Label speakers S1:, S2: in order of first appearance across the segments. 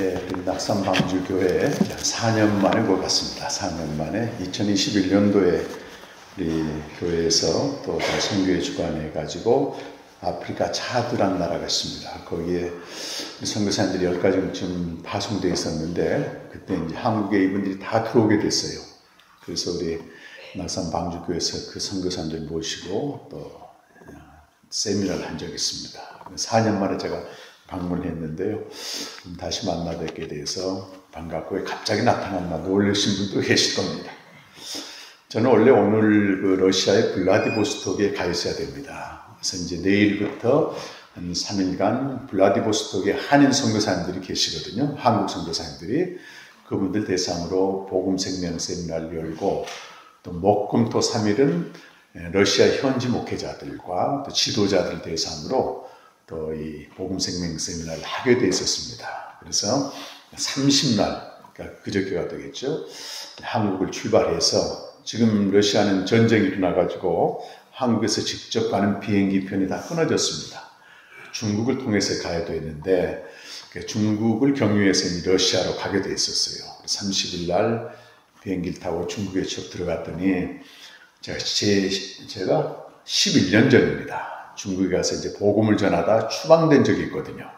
S1: 예, 낙산 방주교회에 4년 만에 못 갔습니다. 4년 만에 2021년도에 우리 교회에서 또 선교회 주관해가지고 아프리카 차드란 나라가 있습니다. 거기에 선교사님들이 10가정쯤 파송되어 있었는데 그때 이제 한국에 이분들이 다 들어오게 됐어요. 그래서 우리 낙산 방주교회에서 그 선교사님들 모시고 또 세미나를 한 적이 있습니다. 4년 만에 제가 방문했는데요. 다시 만나 뵙게 돼서 반갑고 갑자기 나타났나 놀라신 분도 계실 겁니다. 저는 원래 오늘 그 러시아의 블라디보스톡에 가 있어야 됩니다. 그래서 이제 내일부터 한 3일간 블라디보스톡에 한인 선교사님들이 계시거든요. 한국 선교사님들이. 그분들 대상으로 복음생명 세미나를 열고 또 목금토 3일은 러시아 현지 목회자들과 또 지도자들 대상으로 또 이 복음생명 세미나를 하게 돼 있었습니다. 그래서 30날, 그러니까 그저께가 되겠죠. 한국을 출발해서 지금 러시아는 전쟁이 일어나가지고 한국에서 직접 가는 비행기 편이 다 끊어졌습니다. 중국을 통해서 가야 되는데 중국을 경유해서 러시아로 가게 돼 있었어요. 30일 날 비행기를 타고 중국에 쭉 들어갔더니 제가 11년 전입니다. 중국에 가서 이제 복음을 전하다 추방된 적이 있거든요.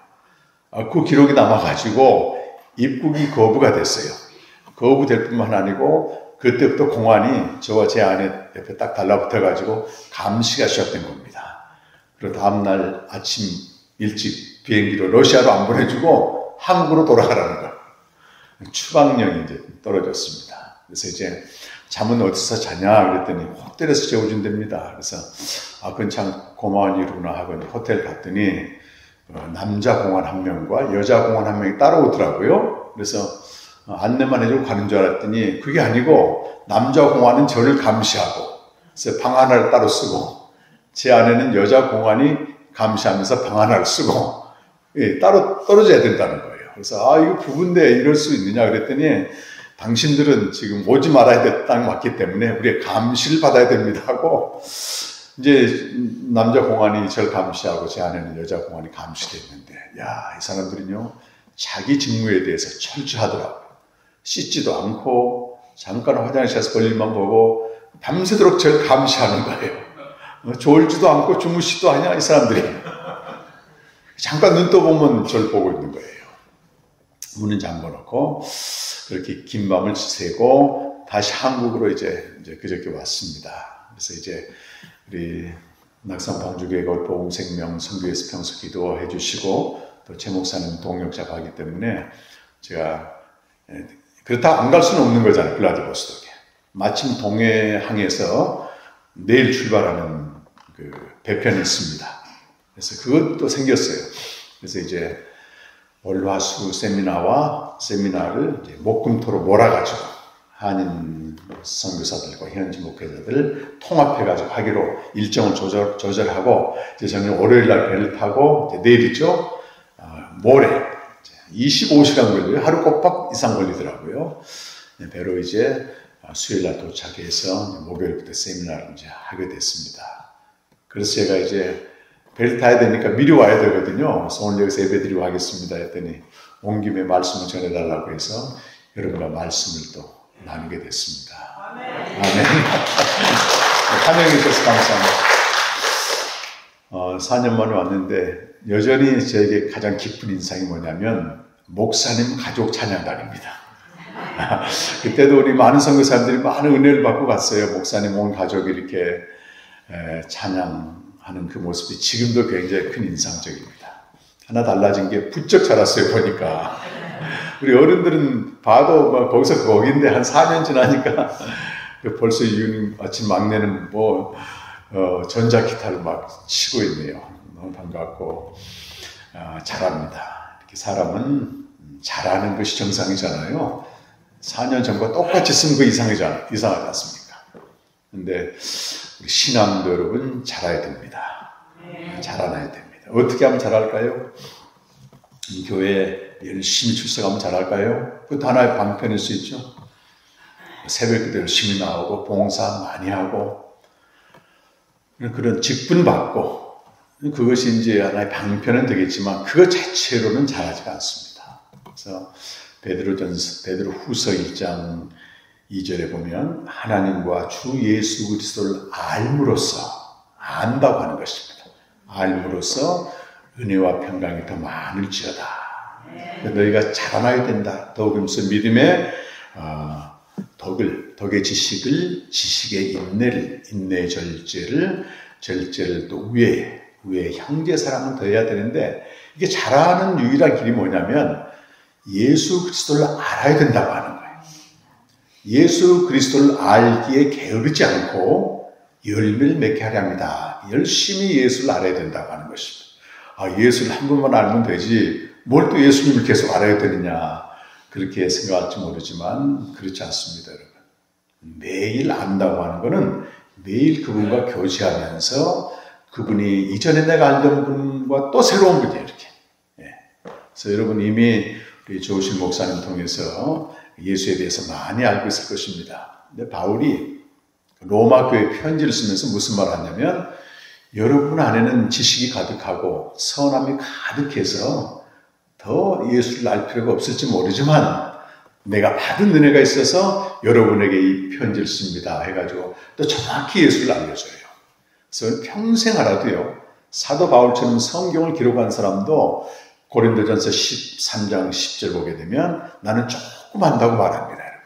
S1: 그 기록이 남아가지고 입국이 거부가 됐어요. 거부될 뿐만 아니고 그때부터 공안이 저와 제 아내 옆에 딱 달라붙어가지고 감시가 시작된 겁니다. 그리고 다음날 아침 일찍 비행기로 러시아로 안 보내주고 한국으로 돌아가라는 거예요. 추방령이 이제 떨어졌습니다. 그래서 이제 잠은 어디서 자냐 그랬더니 호텔에서 재워준답니다. 그래서 그건 참 고마운 일이구나 하고 호텔 갔더니 남자 공안 한 명과 여자 공안 한 명이 따라오더라고요. 그래서 안내만 해주고 가는 줄 알았더니 그게 아니고 남자 공안은 저를 감시하고 그래서 방 하나를 따로 쓰고 제 아내는 여자 공안이 감시하면서 방 하나를 쓰고 따로 떨어져야 된다는 거예요. 그래서 이거 부부인데 이럴 수 있느냐 그랬더니 당신들은 지금 오지 말아야 될 땅이 맞기 때문에 우리의 감시를 받아야 됩니다 하고 이제 남자 공안이 저를 감시하고 제 아내는 여자 공안이 감시됐는데 이 사람들은요 자기 직무에 대해서 철저하더라고요. 씻지도 않고 잠깐 화장실에서 볼일만 보고 밤새도록 저를 감시하는 거예요. 졸지도 않고 주무시도 하냐 이 사람들이. 잠깐 눈 떠보면 저를 보고 있는 거예요. 문은 잠궈놓고 그렇게 긴 밤을 새고 다시 한국으로 이제 그저께 왔습니다. 그래서 이제 우리 낙산 방주교회 복음생명 선교회에서 평소 기도해 주시고 또 제 목사님 동역자가 하기 때문에 제가 그렇다고 안 갈 수는 없는 거잖아요. 블라디보스톡에. 마침 동해항에서 내일 출발하는 그 배편이 있습니다. 그래서 그것도 생겼어요. 그래서 이제 월화수 세미나를 이제 목금토로 몰아가지고 한인 선교사들과 현지 목회자들 통합해가지고 하기로 일정을 조절하고 이제 저는 월요일날 배를 타고 이제 내일이죠. 모레 25시간 걸려요. 하루 꼬박 이상 걸리더라고요. 배로 이제 수요일날 도착해서 목요일부터 세미나를 이제 하게 됐습니다. 그래서 제가 이제 배를 타야 되니까 미리 와야 되거든요. 그래서 오늘 여기서 예배드리고 하겠습니다 했더니 온 김에 말씀을 전해달라고 해서 여러분과 말씀을 또 나누게 됐습니다. 아멘. 환영해 주셔서 감사합니다. 4년 만에 왔는데 여전히 저에게 가장 깊은 인상이 뭐냐면 목사님 가족 찬양단입니다. 그때도 우리 많은 선교사님들이 많은 은혜를 받고 갔어요. 목사님 온 가족이 이렇게 찬양하는 그 모습이 지금도 굉장히 큰 인상적입니다. 하나 달라진 게 부쩍 자랐어요 보니까. 우리 어른들은 봐도 거기서 거기인데 한 4년 지나니까 벌써 마침 막내는 전자기타를 막 치고 있네요. 너무 반갑고 잘합니다. 이렇게 사람은 잘하는 것이 정상이잖아요. 4년 전과 똑같이 쓴 거 이상하지 않습니까? 근데 우리 신앙도 여러분 잘해야 됩니다. 잘해야 됩니다. 어떻게 하면 잘할까요? 교회에 열심히 출석하면 잘할까요? 그것도 하나의 방편일 수 있죠. 새벽기도 열심히 나오고 봉사 많이 하고 그런 직분 받고 그것이 이제 하나의 방편은 되겠지만 그것 자체로는 잘하지가 않습니다. 그래서 베드로후서 1장 2절에 보면 하나님과 주 예수 그리스도를 알므로써, 안다고 하는 것입니다. 알므로써 은혜와 평강이 더 많을지어다. 너희가 자라나야 된다. 더욱이면서 믿음의 덕의 지식을, 지식의 인내를, 인내의 절제를 또 우애의 형제 사랑을 더해야 되는데, 이게 자라는 유일한 길이 뭐냐면 예수 그리스도를 알아야 된다고 하는 거예요. 예수 그리스도를 알기에 게으르지 않고 열매를 맺게 하려 합니다. 열심히 예수를 알아야 된다고 하는 것입니다. 예수를 한 번만 알면 되지 뭘 또 예수님을 계속 알아야 되느냐, 그렇게 생각할지 모르지만 그렇지 않습니다, 여러분. 매일 안다고 하는 것은 매일 그분과 교제하면서 그분이 이전에 내가 알던 분과 또 새로운 분이에요, 이렇게. 그래서 여러분 이미 우리 조실 목사님 통해서 예수에 대해서 많이 알고 있을 것입니다. 근데 바울이 로마 교회 편지를 쓰면서 무슨 말을 하냐면, 여러분 안에는 지식이 가득하고 선함이 가득해서 더 예수를 알 필요가 없을지 모르지만 내가 받은 은혜가 있어서 여러분에게 이 편지를 씁니다 해가지고 또 정확히 예수를 알려줘요. 그래서 평생 알아도요, 사도 바울처럼 성경을 기록한 사람도 고린도전서 13장 10절 보게 되면 나는 조금 안다고 말합니다, 여러분.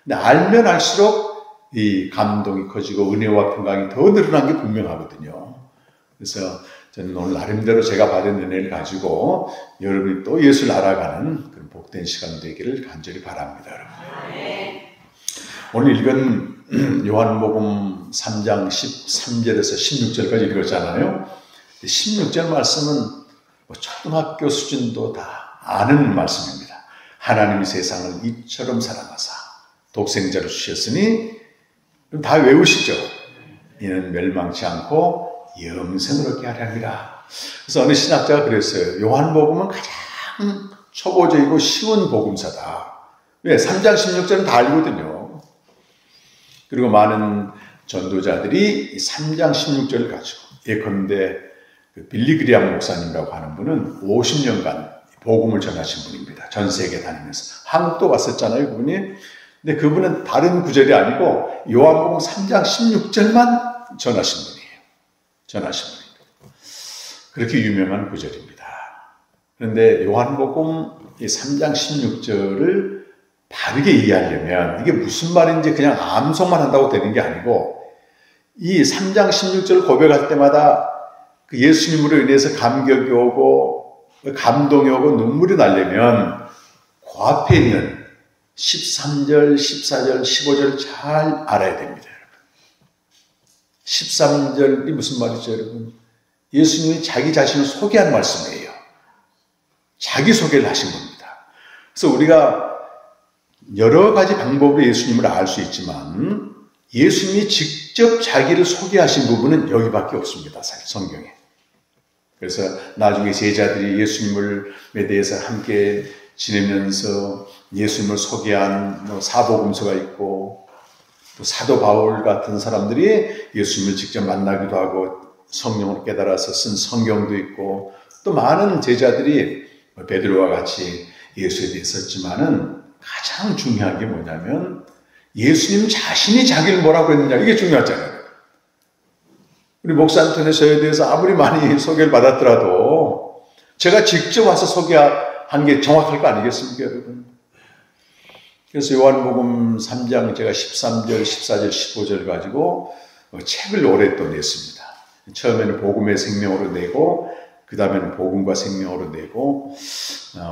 S1: 근데 알면 알수록 이 감동이 커지고 은혜와 평강이 더 늘어난 게 분명하거든요. 그래서 저는 오늘 나름대로 제가 받은 은혜를 가지고 여러분이 또 예수를 알아가는 그런 복된 시간 되기를 간절히 바랍니다, 여러분. 오늘 읽은 요한복음 3장 13절에서 16절까지 읽었잖아요. 16절 말씀은 초등학교 수준도 다 아는 말씀입니다. 하나님이 세상을 이처럼 사랑하사 독생자를 주셨으니, 다 외우시죠? 이는 멸망치 않고 영생을 얻게 하려 함이라. 그래서 어느 신학자가 그랬어요. 요한복음은 가장 초보적이고 쉬운 복음서다. 왜? 3장 16절은 다 알거든요. 그리고 많은 전도자들이 3장 16절을 가지고, 예컨대 빌리 그리암 목사님이라고 하는 분은 50년간 복음을 전하신 분입니다. 전 세계 다니면서. 한국도 왔었잖아요, 그분이. 근데 그분은 다른 구절이 아니고 요한복음 3장 16절만 전하신 분이에요. 그렇게 유명한 구절입니다. 그런데 요한복음 3장 16절을 바르게 이해하려면 이게 무슨 말인지 그냥 암송만 한다고 되는 게 아니고, 이 3장 16절을 고백할 때마다 그 예수님으로 인해서 감격이 오고 감동이 오고 눈물이 나려면 그 앞에 있는 13절, 14절, 15절 잘 알아야 됩니다, 여러분. 13절이 무슨 말이죠, 여러분? 예수님이 자기 자신을 소개한 말씀이에요. 자기 소개를 하신 겁니다. 그래서 우리가 여러 가지 방법으로 예수님을 알 수 있지만 예수님이 직접 자기를 소개하신 부분은 여기밖에 없습니다, 사실 성경에. 그래서 나중에 제자들이 예수님에 대해서 함께 지내면서 예수님을 소개한 사복음서가 있고, 또 사도 바울 같은 사람들이 예수님을 직접 만나기도 하고 성령으로 깨달아서 쓴 성경도 있고, 또 많은 제자들이 베드로와 같이 예수에 대해서 썼지만은 가장 중요한 게 뭐냐면 예수님 자신이 자기를 뭐라고 했느냐, 이게 중요하잖아요. 우리 목사한테 저에 대해서 아무리 많이 소개를 받았더라도 제가 직접 와서 소개한 게 정확할 거 아니겠습니까, 여러분? 그래서 요한복음 3장 제가 13절, 14절, 15절 가지고 책을 올해 또 냈습니다. 처음에는 복음의 생명으로 내고, 그 다음에는 복음과 생명으로 내고,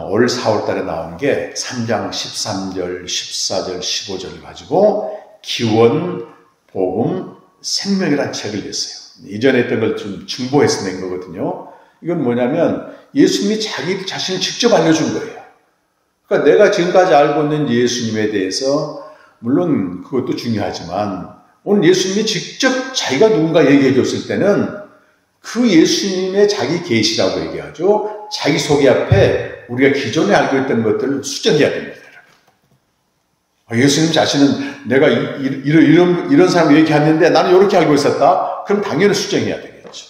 S1: 올 4월 달에 나온 게 3장 13절, 14절, 15절을 가지고 기원, 복음, 생명이라는 책을 냈어요. 이전에 했던 걸 좀 중보해서 낸 거거든요. 이건 뭐냐면 예수님이 자기 자신을 직접 알려준 거예요. 그러니까 내가 지금까지 알고 있는 예수님에 대해서, 물론 그것도 중요하지만 오늘 예수님이 직접 자기가 누군가 얘기해 줬을 때는 그 예수님의 자기 계시라고 얘기하죠. 자기 소개 앞에 우리가 기존에 알고 있던 것들을 수정해야 됩니다. 예수님 자신은 내가 이런 사람 얘기했는데 나는 이렇게 알고 있었다. 그럼 당연히 수정해야 되겠죠.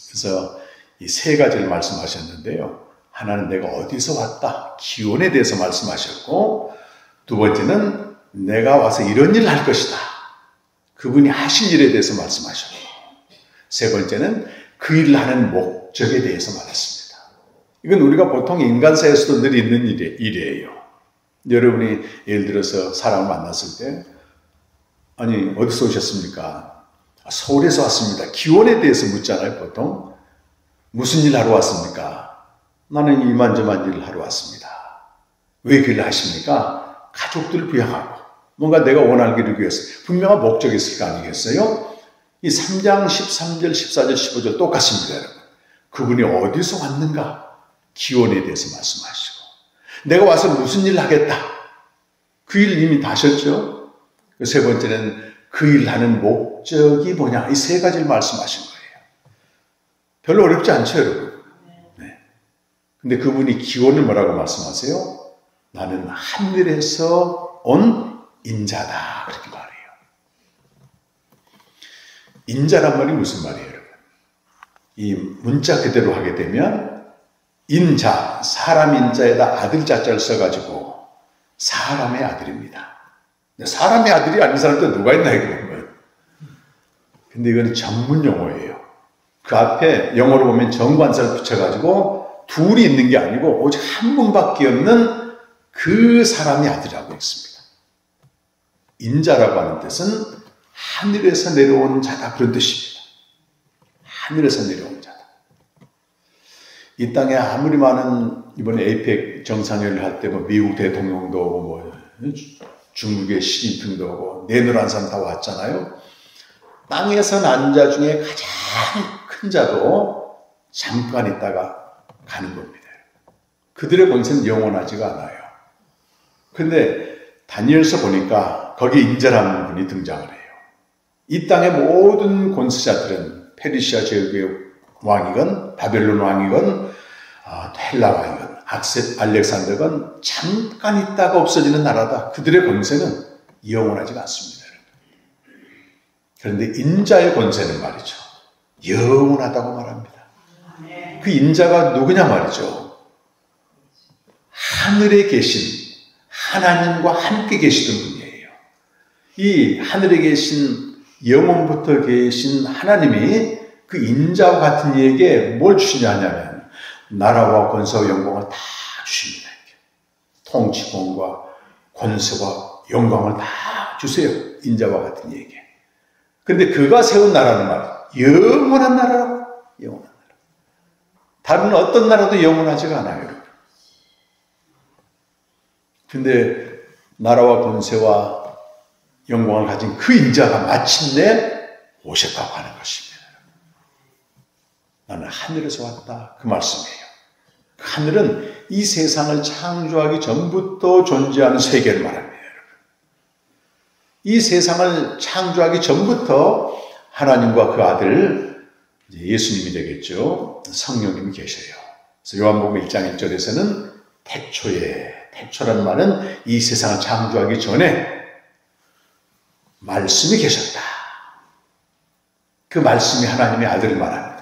S1: 그래서 이 세 가지를 말씀하셨는데요. 하나는 내가 어디서 왔다, 기원에 대해서 말씀하셨고, 두 번째는 내가 와서 이런 일을 할 것이다, 그분이 하신 일에 대해서 말씀하셨고, 세 번째는 그 일을 하는 목적에 대해서 말했습니다. 이건 우리가 보통 인간사에서도 늘 있는 일이에요. 여러분이 예를 들어서 사람을 만났을 때, 아니 어디서 오셨습니까? 서울에서 왔습니다. 기원에 대해서 묻잖아요. 보통 무슨 일 하러 왔습니까? 나는 이만저만 일을 하러 왔습니다. 왜 그 일을 하십니까? 가족들을 부양하고 뭔가 내가 원하는 게 이루기 위해서 분명한 목적이 있을 거 아니겠어요? 이 3장 13절 14절 15절 똑같습니다. 여러분. 그분이 어디서 왔는가? 기원에 대해서 말씀하시고, 내가 와서 무슨 일을 하겠다, 그 일 이미 다 하셨죠. 세 번째는 그 일을 하는 목적이 뭐냐, 이 세 가지를 말씀하신 거예요. 별로 어렵지 않죠, 여러분? 네. 근데 그분이 기원을 뭐라고 말씀하세요? 나는 하늘에서 온 인자다, 그렇게 말해요. 인자란 말이 무슨 말이에요, 여러분? 이 문자 그대로 하게 되면 인자, 사람 인자에다 아들 자자를 써가지고 사람의 아들입니다. 사람의 아들이 아닌 사람도 누가 있나 이거는. 근데 이거는 전문 용어예요. 그 앞에 영어로 보면 정관사를 붙여가지고 둘이 있는 게 아니고 오직 한 분밖에 없는 그 사람의 아들이라고 했습니다. 인자라고 하는 뜻은 하늘에서 내려온 자다, 그런 뜻입니다. 하늘에서 내려온 자다. 이 땅에 아무리 많은, 이번에 에이펙 정상회의를 할 때 뭐 미국 대통령도 오고 뭐 중국의 시진핑도 오고 내노란 사람 다 왔잖아요. 땅에서 난 자 중에 가장 큰 자도 잠깐 있다가 가는 겁니다. 그들의 권세는 영원하지가 않아요. 근데 다니엘서 보니까 거기에 인자라는 분이 등장을 해요. 이 땅의 모든 권세자들은 페르시아 제국의 왕이건 바벨론 왕이건 헬라 왕이건 알렉산더건 잠깐 있다가 없어지는 나라다. 그들의 권세는 영원하지가 않습니다. 그런데 인자의 권세는 말이죠, 영원하다고 말합니다. 그 인자가 누구냐 말이죠. 하늘에 계신 하나님과 함께 계시던 분이에요. 이 하늘에 계신, 영원부터 계신 하나님이 그 인자와 같은 이에게 뭘 주시냐 하냐면 나라와 권세와 영광을 다 주십니다. 통치권과 권세와 영광을 다 주세요. 인자와 같은 이에게. 그런데 그가 세운 나라는 말이에요, 영원한 나라라고. 영원한 나라. 다른 어떤 나라도 영원하지가 않아요. 근데 나라와 권세와 영광을 가진 그 인자가 마침내 오셨다고 하는 것입니다. 나는 하늘에서 왔다, 그 말씀이에요. 하늘은 이 세상을 창조하기 전부터 존재하는 세계를 말합니다. 이 세상을 창조하기 전부터 하나님과 그 아들 예수님이 되겠죠, 성령님이 계셔요. 그래서 요한복음 1장 1절에서는 태초라는 말은 이 세상을 창조하기 전에 말씀이 계셨다. 그 말씀이 하나님의 아들을 말합니다.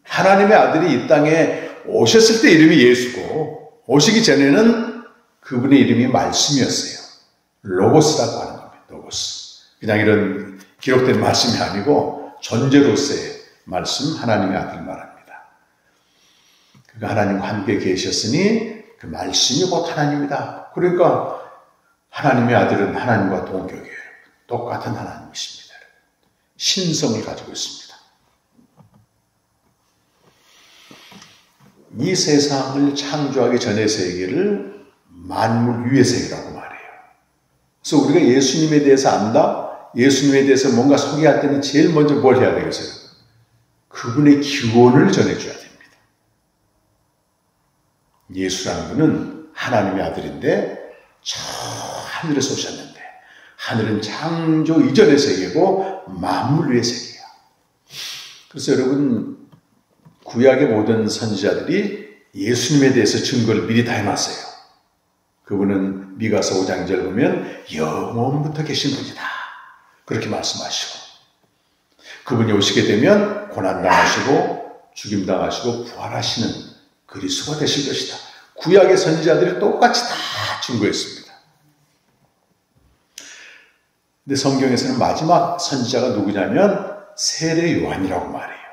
S1: 하나님의 아들이 이 땅에 오셨을 때 이름이 예수고, 오시기 전에는 그분의 이름이 말씀이었어요. 로고스라고 하는 겁니다. 로고스. 그냥 이런 기록된 말씀이 아니고 존재로서의 말씀, 하나님의 아들을 말합니다. 그가 하나님과 함께 계셨으니 그 말씀이 곧 하나님이다. 그러니까 하나님의 아들은 하나님과 동격이에요. 똑같은 하나님이십니다. 신성을 가지고 있습니다. 이 세상을 창조하기 전의 세계를 만물 위의 세계라고 말해요. 그래서 우리가 예수님에 대해서 안다, 예수님에 대해서 뭔가 소개할 때는 제일 먼저 뭘 해야 되겠어요? 그분의 기원을 전해줘야 됩니다. 예수라는 분은 하나님의 아들인데 저 하늘에서 오셨는데, 하늘은 창조 이전의 세계고 만물 위의 세계야. 그래서 여러분, 구약의 모든 선지자들이 예수님에 대해서 증거를 미리 다 해놨어요. 그분은 미가서 5장 2절 보면 영원부터 계신 분이다, 그렇게 말씀하시고, 그분이 오시게 되면 고난당하시고 죽임당하시고 부활하시는 그리스도가 되실 것이다. 구약의 선지자들이 똑같이 다 증거했습니다. 근데 성경에서는 마지막 선지자가 누구냐면 세례 요한이라고 말해요.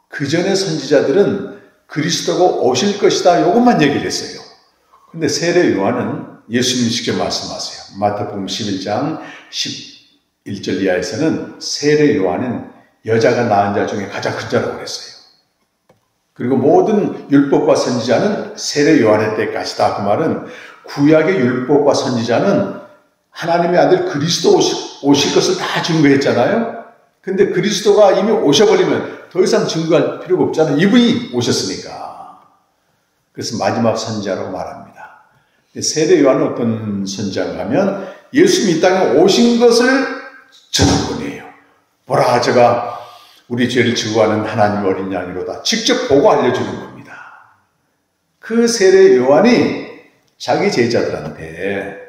S1: 그 전에 선지자들은 그리스도가 오실 것이다 이것만 얘기를 했어요. 근데 세례 요한은 예수님이 직접 말씀하세요. 마태복음 11장 11절 이하에서는 세례 요한은 여자가 낳은 자 중에 가장 큰 자라고 그랬어요. 그리고 모든 율법과 선지자는 세례 요한의 때까지다. 그 말은 구약의 율법과 선지자는 하나님의 아들 그리스도 오실 것을 다 증거했잖아요. 근데 그리스도가 이미 오셔버리면 더 이상 증거할 필요가 없잖아요. 이분이 오셨으니까. 그래서 마지막 선지자라고 말합니다. 세례 요한은 어떤 선지자인가 하면 예수님이 이 땅에 오신 것을 전한 분이에요. 보라, 제가 우리 죄를 지고하는 하나님 어린 양이로다. 직접 보고 알려주는 겁니다. 그 세례 요한이 자기 제자들한테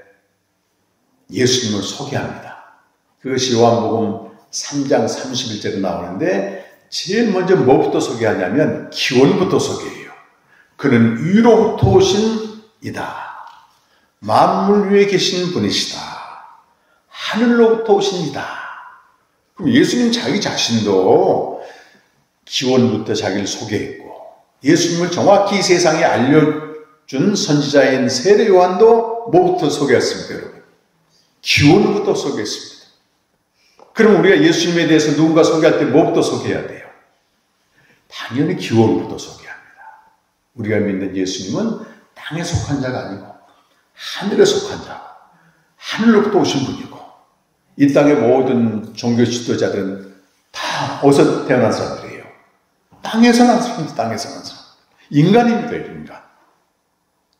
S1: 예수님을 소개합니다. 그것이 요한복음 3장 31절에 나오는데 제일 먼저 뭐부터 소개하냐면 기원부터 소개해요. 그는 위로부터 오신 이다. 만물 위에 계신 분이시다. 하늘로부터 오신 이다. 그럼 예수님 자기 자신도 기원부터 자기를 소개했고 예수님을 정확히 세상에 알려준 선지자인 세례 요한도 뭐부터 소개했습니까, 여러분? 기원부터 소개했습니다. 그럼 우리가 예수님에 대해서 누군가 소개할 때 뭐부터 소개해야 돼요? 당연히 기원부터 소개합니다. 우리가 믿는 예수님은 땅에 속한 자가 아니고 하늘에 속한 자고 하늘로부터 오신 분이고 이 땅의 모든 종교 지도자들은 다 어디서 태어난 사람들이에요? 땅에서 난 사람들, 땅에서 난 사람. 인간입니다, 인간.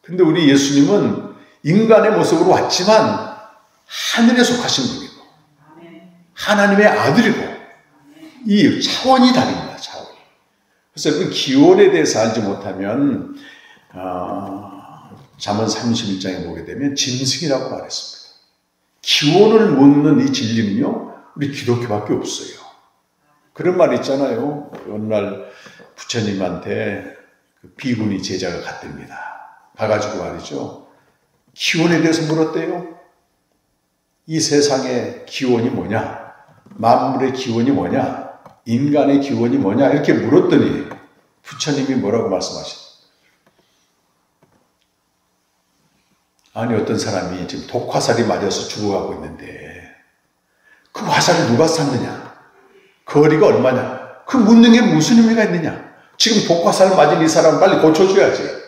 S1: 근데 우리 예수님은 인간의 모습으로 왔지만 하늘에 속하신 분이고 하나님의 아들이고 이 차원이 다릅니다, 차원이. 그래서 여러분 기원에 대해서 알지 못하면 잠언 31장에 보게 되면 짐승이라고 말했습니다. 기원을 묻는 이 진리는요, 우리 기독교밖에 없어요. 그런 말 있잖아요. 어느 날 부처님한테 비구니 제자가 갔답니다. 가가지고 말이죠. 기원에 대해서 물었대요. 이 세상의 기원이 뭐냐? 만물의 기원이 뭐냐? 인간의 기원이 뭐냐? 이렇게 물었더니 부처님이 뭐라고 말씀하셨어요? 아니, 어떤 사람이 지금 독화살이 맞아서 죽어가고 있는데 그 화살을 누가 쐈느냐? 거리가 얼마냐? 그 묻는 게 무슨 의미가 있느냐? 지금 독화살 맞은 이 사람 빨리 고쳐줘야지.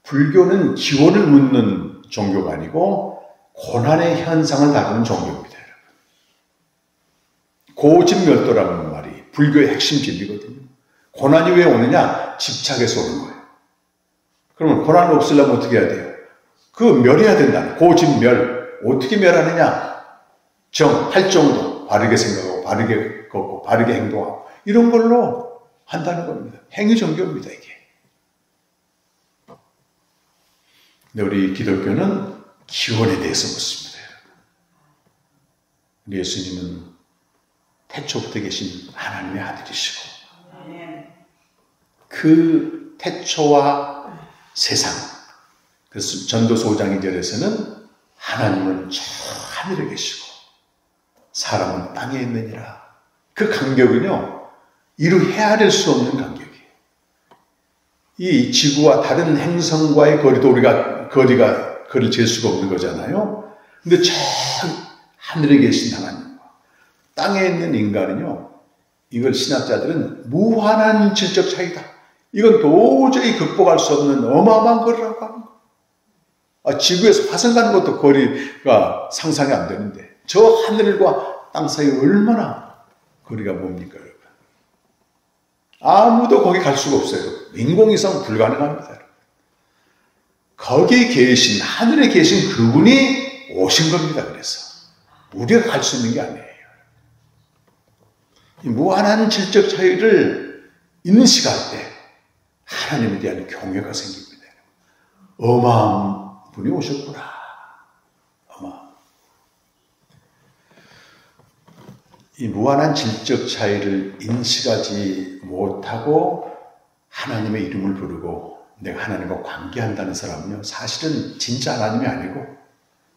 S1: 불교는 기원을 묻는 종교가 아니고 고난의 현상을 다루는 종교입니다. 고집멸도라는 말이 불교의 핵심 진리거든요. 고난이 왜 오느냐? 집착해서 오는 거예요. 그러면 고난을 없애려면 어떻게 해야 돼요? 그 멸해야 된다. 고집멸. 어떻게 멸하느냐? 할 정도. 바르게 생각하고, 바르게 걷고, 바르게 행동하고. 이런 걸로 한다는 겁니다. 행위종교입니다, 이게. 근데 우리 기독교는 기원에 대해서 묻습니다. 우리 예수님은 태초부터 계신 하나님의 아들이시고, 그 태초와 세상, 그래서 전도서 5장 2절에서는 하나님은 저 하늘에 계시고 사람은 땅에 있느니라. 그 간격은요, 이루 헤아릴 수 없는 간격이에요. 이 지구와 다른 행성과의 거리도 우리가 거리를 잴 수가 없는 거잖아요. 근데 저 하늘에 계신 하나님과 땅에 있는 인간은요, 이걸 신학자들은 무한한 질적 차이다. 이건 도저히 극복할 수 없는 어마어마한 거리라고 하는 거예요. 지구에서 화성 가는 것도 거리가 상상이 안 되는데 저 하늘과 땅 사이 얼마나 거리가 뭡니까, 여러분? 아무도 거기 갈 수가 없어요. 인공위성 불가능합니다, 여러분. 거기에 계신, 하늘에 계신 그분이 오신 겁니다. 그래서 우리가 갈 수 있는 게 아니에요. 이 무한한 질적 차이를 인식할 때 하나님에 대한 경외가 생깁니다. 어마어마한 분이 오셨구나. 이 무한한 질적 차이를 인식하지 못하고 하나님의 이름을 부르고 내가 하나님과 관계한다는 사람은요, 사실은 진짜 하나님이 아니고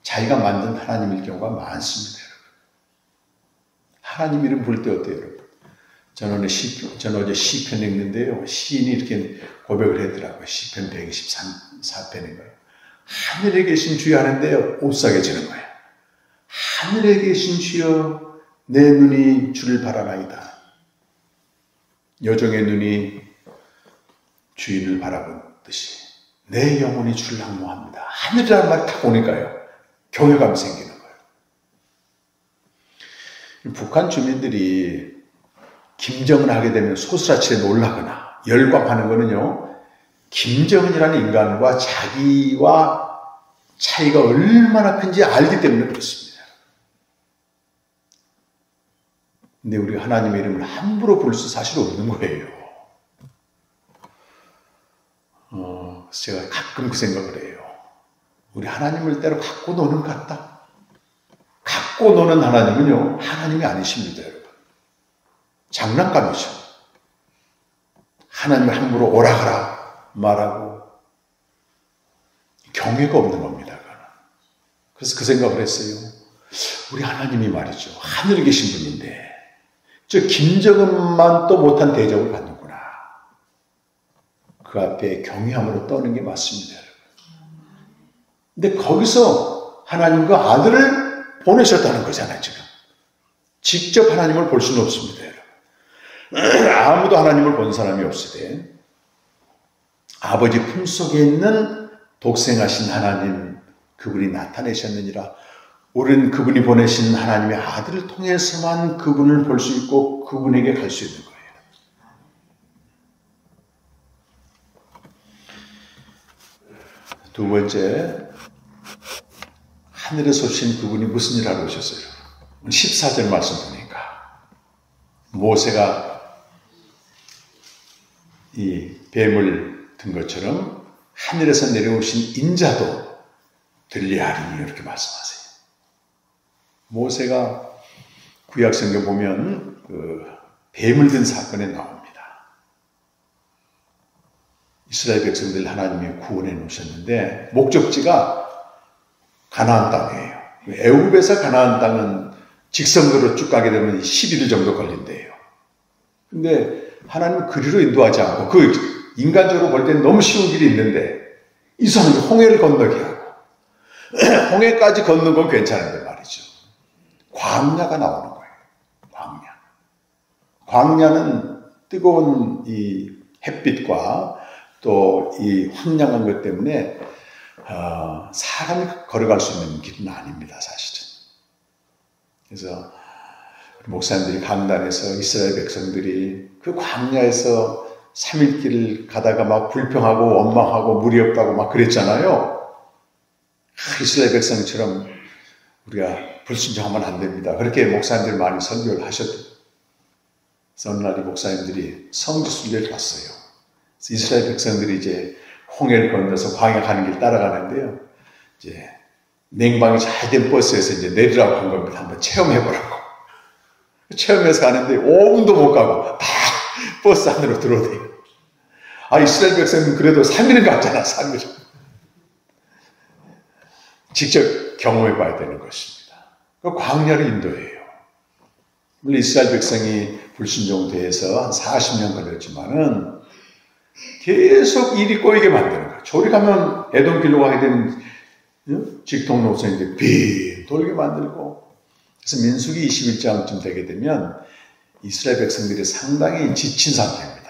S1: 자기가 만든 하나님일 경우가 많습니다, 여러분. 하나님 이름 부를 때 어때요, 여러분? 저는 어제 시편 읽는데요, 시인이 이렇게 고백을 했더라고요. 시편 124편인가요? 하늘에 계신 주여 하는데요, 옷삭여지는 거예요. 하늘에 계신 주여, 내 눈이 주를 바라나이다. 여종의 눈이 주인을 바라보듯이 내 영혼이 주를 항모합니다. 하늘이라는 말이 딱 오니까요, 경외감이 생기는 거예요. 북한 주민들이 김정은 하게 되면 소스라치게 놀라거나 열광하는 거는요, 김정은이라는 인간과 자기와 차이가 얼마나 큰지 알기 때문에 그렇습니다. 근데 우리가 하나님의 이름을 함부로 부를 수 사실 없는 거예요. 제가 가끔 그 생각을 해요. 우리 하나님을 때로 갖고 노는 것 같다. 갖고 노는 하나님은요, 하나님이 아니십니다, 여러분. 장난감이죠. 하나님을 함부로 오라가라 말하고 경외가 없는 겁니다. 그래서 그 생각을 했어요. 우리 하나님이 말이죠, 하늘에 계신 분인데 저 김정은만 또 못한 대접을 받는구나. 그 앞에 경외함으로 떠는 게 맞습니다, 여러분. 근데 거기서 하나님과 아들을 보내셨다는 거잖아요, 지금. 직접 하나님을 볼 수는 없습니다, 여러분. 아무도 하나님을 본 사람이 없으되 아버지 품속에 있는 독생하신 하나님, 그분이 나타내셨느니라. 우리는 그분이 보내신 하나님의 아들을 통해서만 그분을 볼 수 있고 그분에게 갈 수 있는 거예요. 두 번째, 하늘에서 오신 그분이 무슨 일 하러 오셨어요? 14절 말씀 보니까 모세가 이 뱀을 든 것처럼 하늘에서 내려오신 인자도 들리하리니 이렇게 말씀하세요. 모세가 구약성경 보면 그 뱀을 든 사건에 나옵니다. 이스라엘 백성들 하나님이 구원해 놓으셨는데 목적지가 가나안 땅이에요. 애굽에서 가나안 땅은 직선거로 쭉 가게 되면 11일 정도 걸린대요. 근데 하나님은 그리로 인도하지 않고 그 인간적으로 볼 때는 너무 쉬운 길이 있는데 이 사람이 홍해를 건너게 하고 홍해까지 걷는 건 괜찮은데 말이죠. 광야가 나오는 거예요. 광야는 뜨거운 이 햇빛과 또 이 황량한 것 때문에 사람이 걸어갈 수 있는 길은 아닙니다, 사실은. 그래서 목사님들이 강단에서 이스라엘 백성들이 그 광야에서 3일 길을 가다가 막 불평하고 원망하고 물이 없다고 막 그랬잖아요. 이스라엘 백성처럼 우리가 불순종하면 안 됩니다. 그렇게 목사님들이 많이 설교를 하셨대요. 그래서 어느 날 이 목사님들이 성지 순례를 갔어요. 이스라엘 백성들이 이제 홍해를 건너서 광야 가는 길 따라가는데요. 이제 냉방이 잘 된 버스에서 이제 내리라고 한 겁니다. 한번 체험해보라고. 체험해서 가는데 5분도 못 가고 다 버스 안으로 들어오대요. 이스라엘 백성은 그래도 3일은 갔잖아, 3일. 직접 경험해봐야 되는 것입니다. 그 광야를 인도해요. 물론 이스라엘 백성이 불순종돼서 한 40년 걸렸지만은 계속 일이 꼬이게 만드는 거예요. 저리 가면 에돔길로 가게 되면 직통 노선인데 빙 돌게 만들고. 그래서 민수기 21장쯤 되게 되면 이스라엘 백성들이 상당히 지친 상태입니다.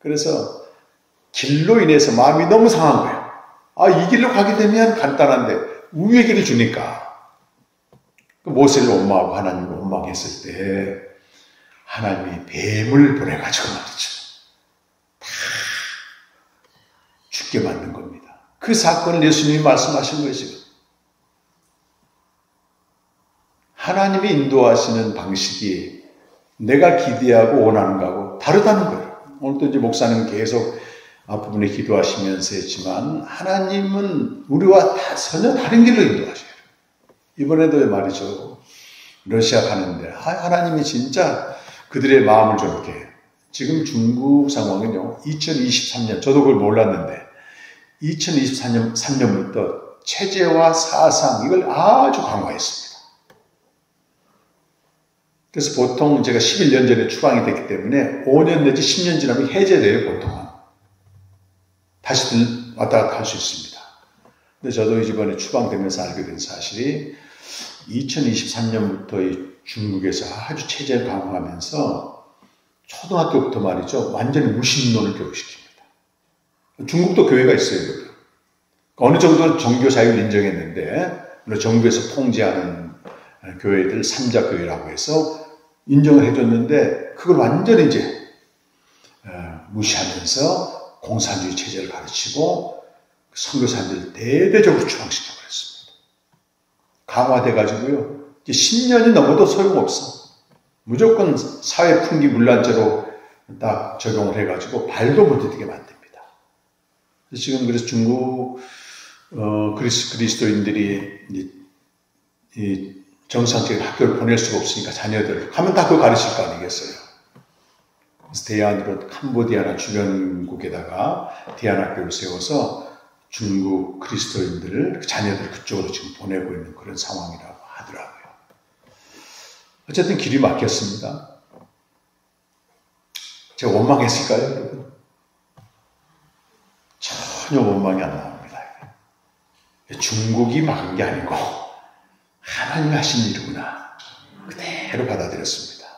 S1: 그래서 길로 인해서 마음이 너무 상한 거예요. 이 길로 가게 되면 간단한데 우회의 길을 주니까 모세를 원망하고 하나님을 원망했을 때 하나님이 뱀을 보내가지고 말이죠. 다 죽게 만든 겁니다. 그 사건을 예수님이 말씀하신 것이죠. 하나님이 인도하시는 방식이 내가 기대하고 원하는 거하고 다르다는 거예요. 오늘도 이제 목사님 계속 앞부분에 기도하시면서 했지만 하나님은 우리와 전혀 다른 길로 인도하셔요. 이번에도 말이죠. 러시아 가는데 하나님이 진짜 그들의 마음을 좀 이렇게 지금 중국 상황은요, 2023년, 저도 그걸 몰랐는데, 2023년부터 체제와 사상, 이걸 아주 강화했습니다. 그래서 보통 제가 11년 전에 추방이 됐기 때문에 5년 내지 10년 지나면 해제돼요, 보통은. 다시 왔다 갔다 할 수 있습니다. 근데 저도 이번에 추방되면서 알게 된 사실이 2023년부터 중국에서 아주 체제를 강화하면서 초등학교부터 말이죠, 완전히 무신론을 교육시킵니다. 중국도 교회가 있어요, 여기. 어느 정도 종교 자유를 인정했는데, 물론 정부에서 통제하는 교회들 삼자교회라고 해서 인정을 해줬는데, 그걸 완전히 이제 무시하면서 공산주의 체제를 가르치고 선교사님들 대대적으로 추방시켜버렸습니다. 강화돼가지고요, 이제 10년이 넘어도 소용없어. 무조건 사회풍기문란죄로 딱 적용을 해가지고 발도 못 디디게 만듭니다. 지금 그래서 중국 그리스도인들이 이 정상적인 학교를 보낼 수가 없으니까 자녀들 하면 다 그거 가르칠 거 아니겠어요. 그래서 대안으로 캄보디아나 주변국에다가 대안학교를 세워서 중국 그리스도인들을 자녀들 그쪽으로 지금 보내고 있는 그런 상황이라고 하더라고요. 어쨌든 길이 막혔습니다. 제가 원망했을까요, 여러분? 전혀 원망이 안 나옵니다. 중국이 막은 게 아니고 하나님이 하신 일이구나. 그대로 받아들였습니다.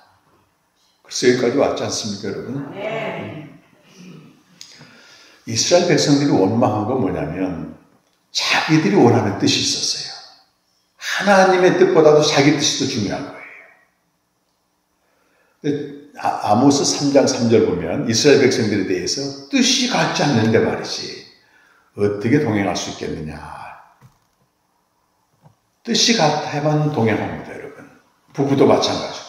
S1: 그래서 여기까지 왔지 않습니까, 여러분? 이스라엘 백성들이 원망한 건 뭐냐면 자기들이 원하는 뜻이 있었어요. 하나님의 뜻보다도 자기 뜻이 더 중요한 거예요. 아모스 3장 3절 보면 이스라엘 백성들에 대해서 뜻이 같지 않는데 말이지 어떻게 동행할 수 있겠느냐. 뜻이 같아야만 동행합니다, 여러분. 부부도 마찬가지고.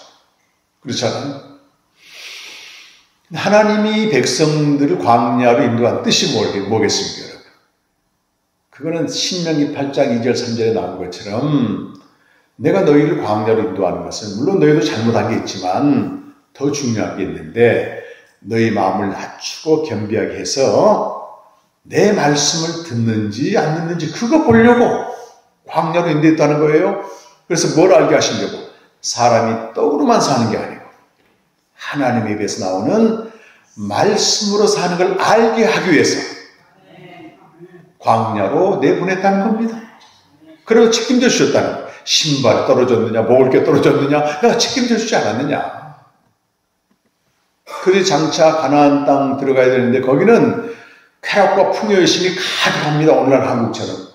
S1: 그렇잖아요. 하나님이 백성들을 광야로 인도한 뜻이 뭐겠습니까, 여러분? 그거는 신명기 8장 2절 3절에 나온 것처럼 내가 너희를 광야로 인도하는 것은 물론 너희도 잘못한 게 있지만 더 중요한 게 있는데 너희 마음을 낮추고 겸비하게 해서 내 말씀을 듣는지 안 듣는지 그거 보려고 광야로 인도했다는 거예요. 그래서 뭘 알게 하시려고? 사람이 떡으로만 사는 게 아니고 하나님의 입에서 나오는 말씀으로 사는 걸 알게 하기 위해서 광야로 내보냈다는 겁니다. 그리고 책임져 주셨다는 거예요. 신발이 떨어졌느냐, 먹을 게 떨어졌느냐, 내가 책임져 주지 않았느냐. 그래 장차 가나안 땅 들어가야 되는데 거기는 쾌락과 풍요의 신이 가득합니다. 오늘날 한국처럼.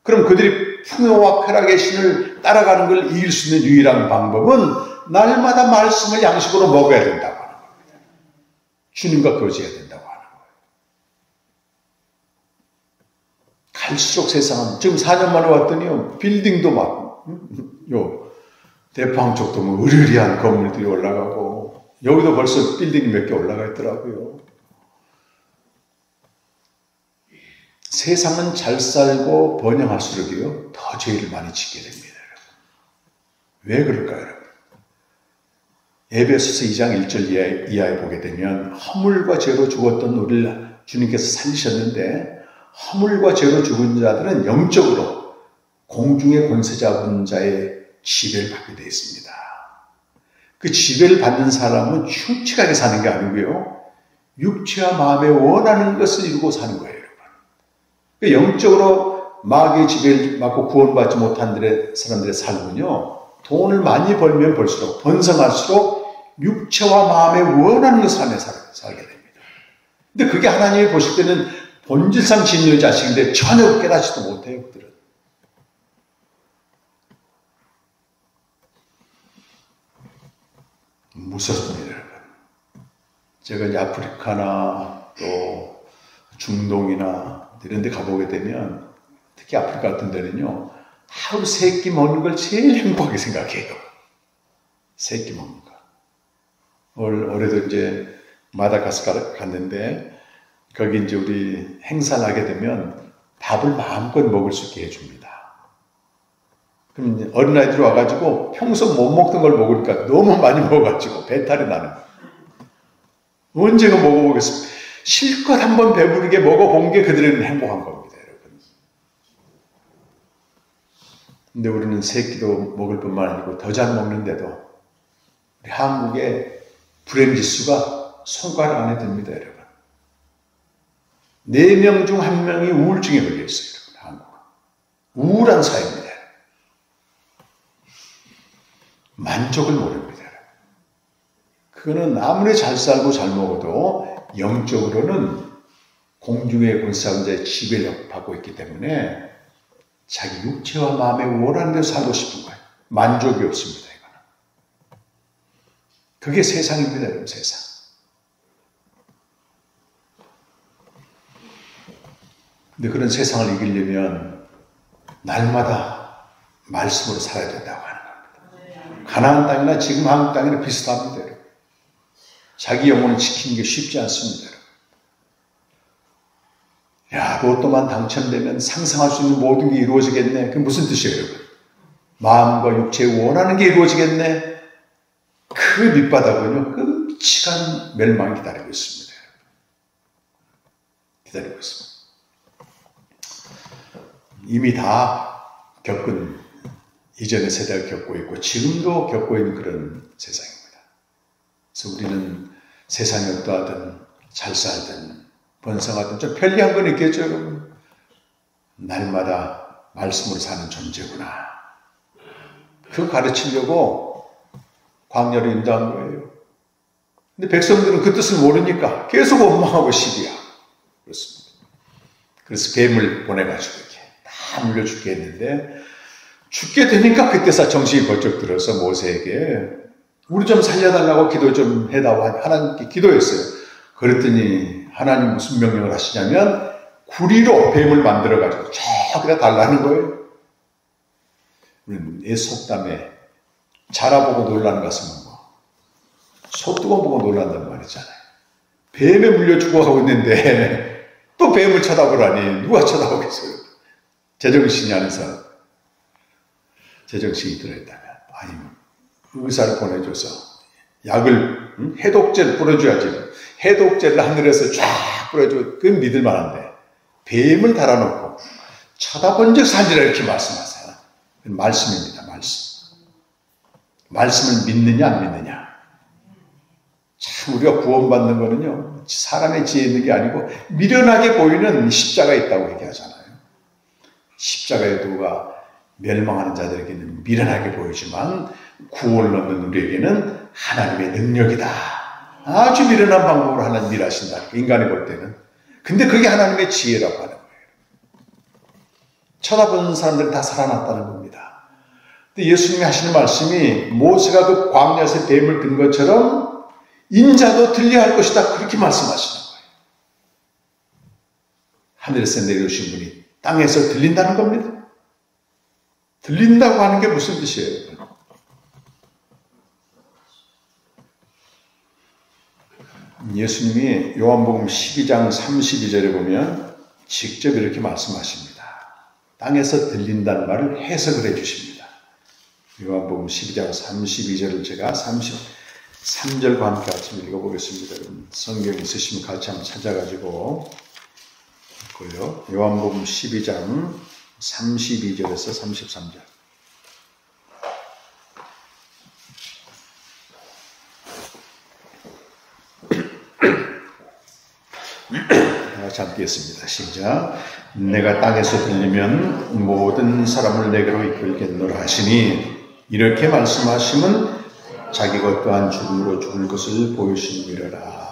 S1: 그럼 그들이 풍요와 쾌락의 신을 따라가는 걸 이길 수 있는 유일한 방법은 날마다 말씀을 양식으로 먹어야 된다고 하는 겁니다. 주님과 교제해야 된다고 하는 거예요. 갈수록 세상은 지금 4년 만에 왔더니요, 빌딩도 막 대포항 쪽도 뭐 으르리한 건물들이 올라가고 여기도 벌써 빌딩이 몇 개 올라가 있더라고요. 세상은 잘 살고 번영할수록요 더 죄를 많이 짓게 됩니다. 여러분. 왜 그럴까요, 여러분? 에베소서 2장 1절 이하에 보게 되면 허물과 죄로 죽었던 우리를 주님께서 살리셨는데 허물과 죄로 죽은 자들은 영적으로 공중의 권세 잡은 자의 지배를 받게 되어 있습니다. 그 지배를 받는 사람은 흉측하게 사는 게 아니고요, 육체와 마음에 원하는 것을 이루고 사는 거예요, 여러분. 영적으로 마귀의 지배를 받고 구원받지 못한 사람들의 삶은요, 돈을 많이 벌면 벌수록, 번성할수록 육체와 마음에 원하는 것을 안에 살게 됩니다. 근데 그게 하나님이 보실 때는 본질상 진리의 자식인데 전혀 깨닫지도 못해요, 그들은. 무섭습니다, 여러분. 제가 이제 아프리카나 또 중동이나 이런 데 가보게 되면 특히 아프리카 같은 데는요, 하루 3끼 먹는 걸 제일 행복하게 생각해요. 3끼 먹는 거. 올해도 이제 마다가스카르 갔는데 거기 이제 우리 행사를 하게 되면 밥을 마음껏 먹을 수 있게 해줍니다. 그럼 이제 어린아이들이 와가지고 평소 못 먹던 걸 먹으니까 너무 많이 먹어가지고 배탈이 나는 거예요. 언제가 먹어보겠습니까? 실컷 한번 배부르게 먹어본 게 그들은 행복한 겁니다, 여러분. 근데 우리는 세 끼도 먹을 뿐만 아니고 더 잘 먹는데도 우리 한국의 불행지수가 손가락 안에 듭니다, 여러분. 4명 중 1명이 우울증에 걸려 있어요, 여러분. 한국은 우울한 사회입니다. 만족을 모릅니다. 그거는 아무리 잘 살고 잘 먹어도 영적으로는 공중의 권세자의 지배를 받고 있기 때문에 자기 육체와 마음의 원하는 대로 살고 싶은 거예요. 만족이 없습니다. 이거는. 그게 세상입니다. 여러분, 세상. 근데 그런 세상을 이기려면 날마다 말씀으로 살아야 된다고 하는 겁니다. 가나안 땅이나 지금 한국 땅이나 비슷합니다. 여러분. 자기 영혼을 지키는 게 쉽지 않습니다. 야, 로또만 당첨되면 상상할 수 있는 모든 게 이루어지겠네. 그게 무슨 뜻이에요, 여러분? 마음과 육체에 원하는 게 이루어지겠네. 그 밑바닥은요, 끔찍한 멸망이 기다리고 있습니다. 기다리고 있습니다. 이미 다 겪은 이전의 세대가 겪고 있고 지금도 겪고 있는 그런 세상입니다. 그래서 우리는 세상이 어떠하든 잘 살든 번성하든 좀 편리한 건 있겠죠, 여러분. 날마다 말씀으로 사는 존재구나. 그거 가르치려고 광야로 인도한 거예요. 근데 백성들은 그 뜻을 모르니까 계속 원망하고 시비야. 그렇습니다. 그래서 뱀을 보내가지고 이렇게 다 물려 죽게 했는데 죽게 되니까 그때서 정신이 번쩍 들어서 모세에게 우리 좀 살려달라고 기도 좀 해다오 하나님께 기도했어요. 그랬더니 하나님 무슨 명령을 하시냐면 구리로 뱀을 만들어가지고 저기다 달라는 거예요. 우리는 애 속담에 자라보고 놀라는 것은 뭐 소뚜껑 보고 놀란단 말이잖아요. 뱀에 물려 죽어가고 있는데 또 뱀을 쳐다보라니 누가 쳐다보겠어요? 제정신이 아닌 사람. 제정신이 들어있다면 아니 의사를 보내줘서 약을 해독제를 뿌려줘야지. 해독제를 하늘에서 쫙 뿌려줘. 그건 믿을 만한데 뱀을 달아놓고 쳐다본 적 산지라 이렇게 말씀하세요. 말씀입니다. 말씀. 말씀을 믿느냐 안 믿느냐. 참 우리가 구원받는 거는요. 사람의 지혜 있는 게 아니고 미련하게 보이는 십자가 있다고 얘기하잖아요. 십자가의 도가 멸망하는 자들에게는 미련하게 보이지만 구원을 얻는 우리에게는 하나님의 능력이다. 아주 미련한 방법으로 하나님 일하신다. 인간이 볼 때는. 근데 그게 하나님의 지혜라고 하는 거예요. 쳐다보는 사람들은 다 살아났다는 겁니다. 근데 예수님이 하시는 말씀이 모세가 그 광야에서 뱀을 든 것처럼 인자도 들려야 할 것이다. 그렇게 말씀하시는 거예요. 하늘에서 내려오신 분이 땅에서 들린다는 겁니다. 들린다고 하는 게 무슨 뜻이에요? 예수님이 요한복음 12장 32절에 보면 직접 이렇게 말씀하십니다. 땅에서 들린다는 말을 해석을 해 주십니다. 요한복음 12장 32절을 제가 33절과 함께 같이 읽어보겠습니다. 여러분 성경 있으시면 같이 한번 찾아가지고 있고요. 요한복음 12장 32절에서 33절. 같이 함께 읽겠습니다. 시작. 내가 땅에서 들리면 모든 사람을 내게로 이끌겠노라 하시니 이렇게 말씀하시면 자기 것 또한 죽음으로 죽을 것을 보이심이라.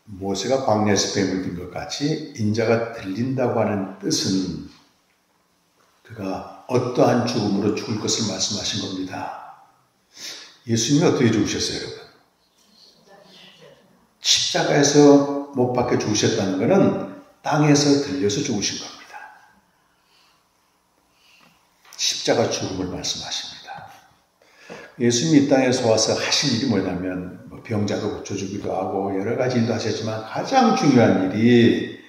S1: 모세가 광야에서 뱀을 든 것 같이 인자가 들린다고 하는 뜻은 그가 어떠한 죽음으로 죽을 것을 말씀하신 겁니다. 예수님이 어떻게 죽으셨어요, 여러분? 십자가에서 못 박혀 죽으셨다는 것은 땅에서 들려서 죽으신 겁니다. 십자가 죽음을 말씀하십니다. 예수님이 이 땅에서 와서 하신 일이 뭐냐면 병자도 고쳐주기도 하고 여러 가지 일도 하셨지만 가장 중요한 일이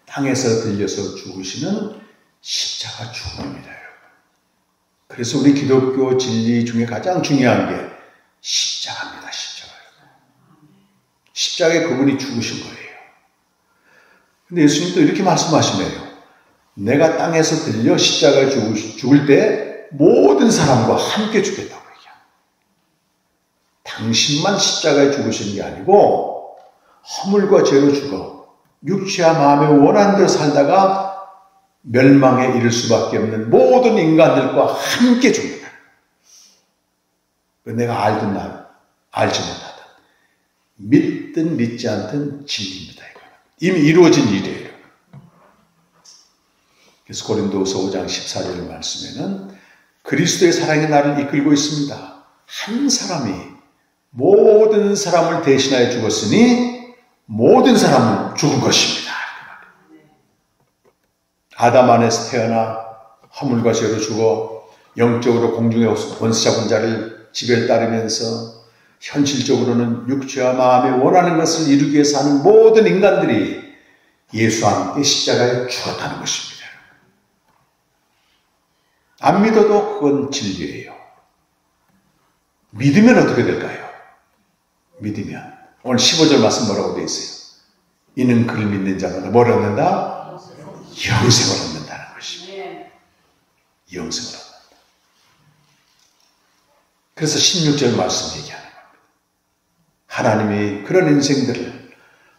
S1: 땅에서 들려서 죽으시는 십자가 죽음입니다, 여러분. 그래서 우리 기독교 진리 중에 가장 중요한 게 십자가입니다, 십자가. 십자가에 그분이 죽으신 거예요. 근데 예수님도 이렇게 말씀하시네요. 내가 땅에서 들려 십자가에 죽을 때 모든 사람과 함께 죽겠다고 얘기합니다. 당신만 십자가에 죽으신 게 아니고 허물과 죄로 죽어 육체와 마음에 원하는 대로 살다가 멸망에 이를 수밖에 없는 모든 인간들과 함께 죽는다. 내가 알든 알지 못하든 믿든 믿지 않든 진리입니다. 이미 이루어진 일이에요. 그래서 고린도후서 5장 14절 말씀에는 그리스도의 사랑이 나를 이끌고 있습니다. 한 사람이 모든 사람을 대신하여 죽었으니 모든 사람은 죽은 것입니다. 아담 안에서 태어나 허물과 죄로 죽어 영적으로 공중의 원수 잡은 자를 지배를 따르면서 현실적으로는 육체와 마음에 원하는 것을 이루기 위해서 하는 모든 인간들이 예수와 함께 십자가에 죽었다는 것입니다. 안 믿어도 그건 진리예요. 믿으면 어떻게 될까요? 믿으면 오늘 15절 말씀 뭐라고 되어 있어요? 이는 그를 믿는 자마다 뭘 얻는다? 영생을 얻는다는 것입니다. 영생을 얻는다. 그래서 16절 말씀 얘기하는 겁니다. 하나님이 그런 인생들을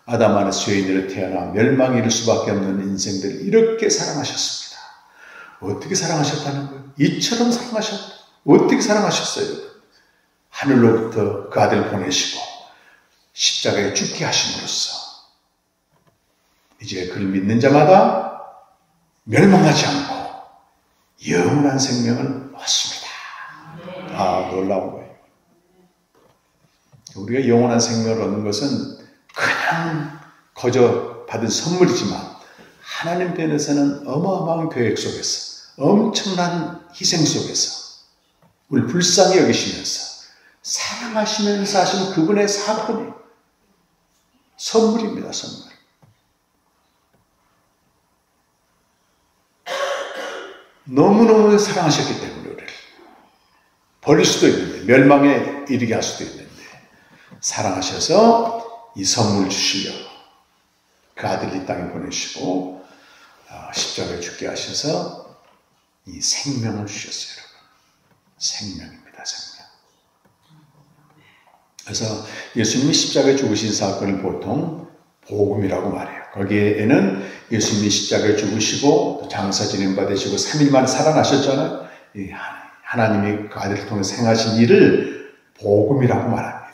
S1: 아담 안에서 죄인으로 태어나 멸망에 이를 수밖에 없는 인생들을 이렇게 사랑하셨습니다. 어떻게 사랑하셨다는 거예요? 이처럼 사랑하셨다. 어떻게 사랑하셨어요? 하늘로부터 그 아들 보내시고 십자가에 죽게 하심으로써 이제 그를 믿는 자마다 멸망하지 않고 영원한 생명을 얻습니다. 아, 놀라운 거예요. 우리가 영원한 생명을 얻는 것은 그냥 거저 받은 선물이지만 하나님 편에서는 어마어마한 계획 속에서 엄청난 희생 속에서 우리 불쌍히 여기시면서 사랑하시면서 하시는 그분의 사건이 선물입니다. 선물. 너무너무 사랑하셨기 때문에 우리를 버릴 수도 있는데 멸망에 이르게 할 수도 있는데 사랑하셔서 이 선물 주시려고 그 아들 이 땅에 보내시고 십자가에 죽게 하셔서 이 생명을 주셨어요. 여러분. 생명입니다. 생명. 그래서 예수님이 십자가에 죽으신 사건을 보통 복음이라고 말해요. 거기에는 예수님이 십자가에 죽으시고 장사 지낸 바 되시고 3일 만에 살아나셨잖아요. 하나님이 그 아들을 통해서 행하신 일을 복음이라고 말합니다.